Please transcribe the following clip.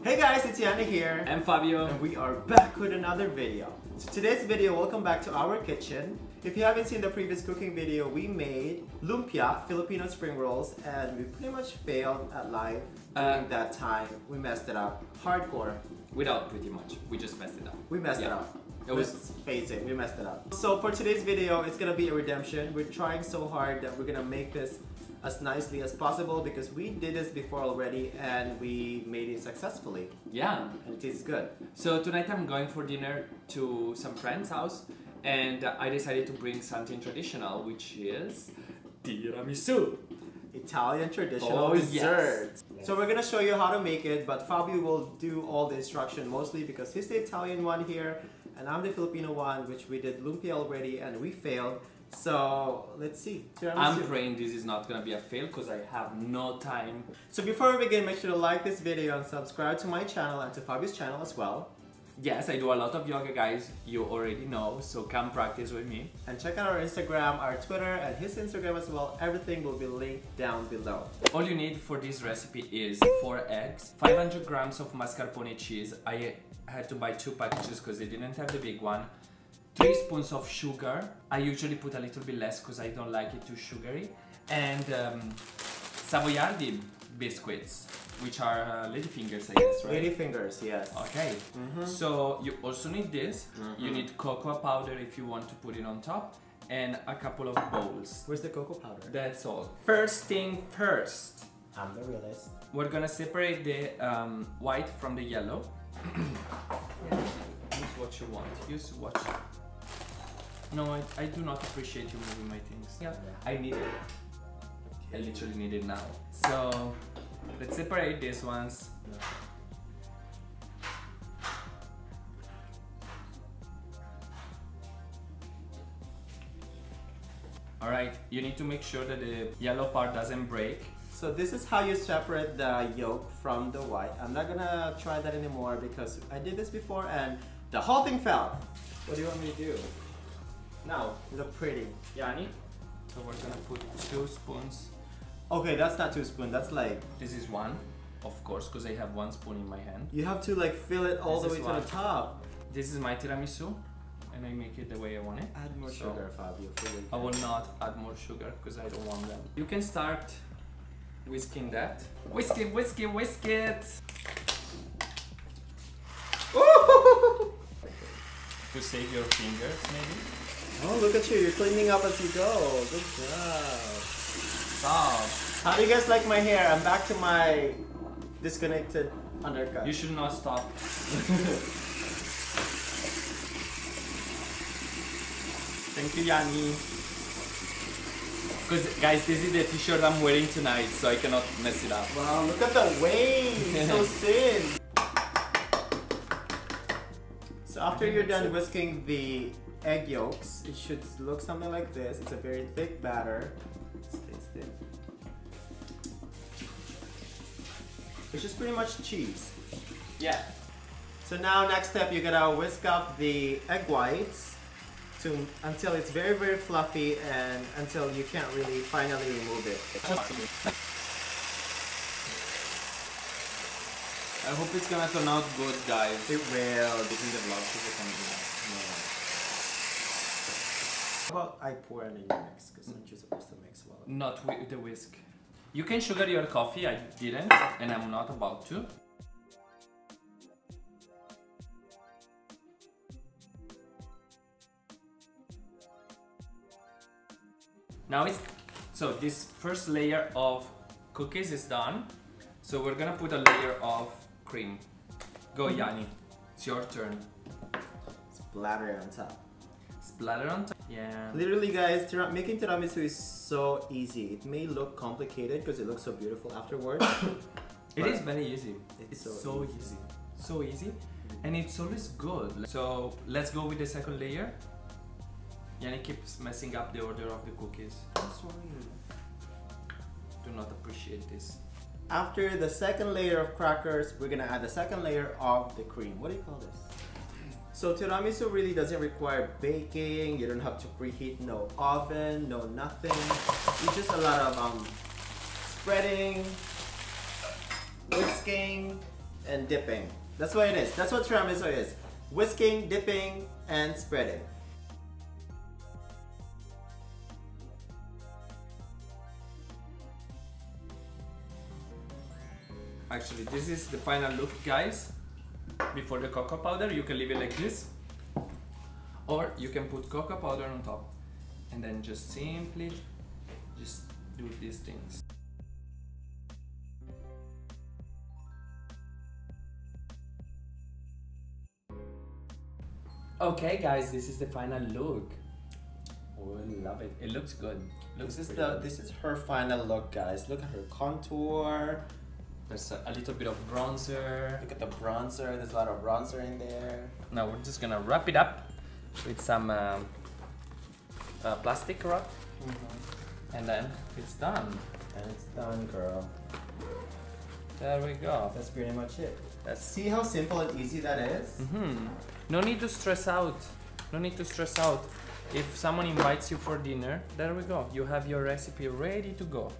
Hey guys, it's Yani here. I'm Fabio. And we are back with another video. So today's video, welcome back to our kitchen. If you haven't seen the previous cooking video, we made lumpia, Filipino spring rolls, and we pretty much failed at life during that time. We messed it up. Hardcore. Without pretty much. We just messed it up. We messed it up. Let's face it, we messed it up. So for today's video, it's gonna be a redemption. We're trying so hard that we're gonna make this as nicely as possible because we did this before already and we made it successfully. Yeah. And it tastes good. So tonight I'm going for dinner to some friend's house and I decided to bring something traditional, which is tiramisu. Italian traditional dessert. Yes. So we're gonna show you how to make it, but Fabio will do all the instruction mostly because he's the Italian one here and I'm the Filipino one, which we did lumpia already and we failed. So let's see. Tiramisu. I'm praying this is not gonna be a fail because I have no time. So before we begin, make sure to like this video and subscribe to my channel and to Fabio's channel as well. Yes, I do a lot of yoga, guys. You already know, so come practice with me. And check out our Instagram, our Twitter, and his Instagram as well. Everything will be linked down below. All you need for this recipe is 4 eggs, 500 grams of mascarpone cheese. I had to buy 2 packages because they didn't have the big one. 3 spoons of sugar. I usually put a little bit less because I don't like it too sugary. And Savoiardi biscuits, which are lady fingers, I guess, right? Lady fingers, yes. Okay. So you also need this. You need cocoa powder if you want to put it on top, and a couple of bowls. Where's the cocoa powder? That's all. First thing first. I'm the realist. We're gonna separate the white from the yellow. Use what you want. Use what. No, I do not appreciate you moving my things. Yeah, I need it. I literally need it now. So let's separate these ones. Alright, you need to make sure that the yellow part doesn't break. So this is how you separate the yolk from the white. I'm not gonna try that anymore because I did this before and the whole thing fell. What do you want me to do? Now, look pretty. Yani? So we're gonna put 2 spoons. Okay, that's not 2 spoons, that's like... This is 1, of course, because I have 1 spoon in my hand. You have to like fill it all the way to the top. This is my tiramisu, and I make it the way I want it. Add more sugar, Fabio. I will not add more sugar because I don't want them. You can start whisking that. Whisk it, whisk it, whisk it! To save your fingers, maybe? Oh, look at you. You're cleaning up as you go. Good job. Stop. How do you guys like my hair? I'm back to my disconnected undercut. You should not stop. Thank you, Yani. Because, guys, this is the t-shirt I'm wearing tonight, so I cannot mess it up. Wow, look at the waist. It's so thin. So after you're done whisking the egg yolks, it should look something like this. It's a very thick batter. Stays thick. It's just pretty much cheese. Yeah. So now next step, you're gonna whisk up the egg whites until it's very, very fluffy and until you can't really finally remove it. I hope it's gonna turn out good, guys. It will. This is the vlog, people can do that. How about I pour it in your mix, because aren't you supposed to mix well? Not with the whisk. You can sugar your coffee, I didn't, and I'm not about to. Now so this first layer of cookies is done. So we're gonna put a layer of cream. Go, Yani. It's your turn. Splatter on top. Splatter on top. Yeah. Literally, guys, making tiramisu is so easy. It may look complicated because it looks so beautiful afterwards. It is very easy. It's so easy. So easy. And it's always good. So let's go with the second layer. Yani keeps messing up the order of the cookies. I'm sorry. Do not appreciate this. After the second layer of crackers, we're gonna add the second layer of the cream. What do you call this? So tiramisu really doesn't require baking. You don't have to preheat, no oven, no nothing. It's just a lot of spreading, whisking, and dipping. That's what it is. That's what tiramisu is. Whisking, dipping, and spreading. Actually, this is the final look, guys. Before the cocoa powder, you can leave it like this, or you can put cocoa powder on top, and then just simply just do these things. Okay, guys, this is the final look. Oh, I love it. It looks good. This is her final look, guys. Look at her contour. There's a little bit of bronzer. Look at the bronzer. There's a lot of bronzer in there. Now we're just gonna wrap it up with some plastic wrap, and then it's done. And it's done, girl. There we go. That's pretty much it. That's See how simple and easy that is? No need to stress out. No need to stress out. If someone invites you for dinner, there we go. You have your recipe ready to go.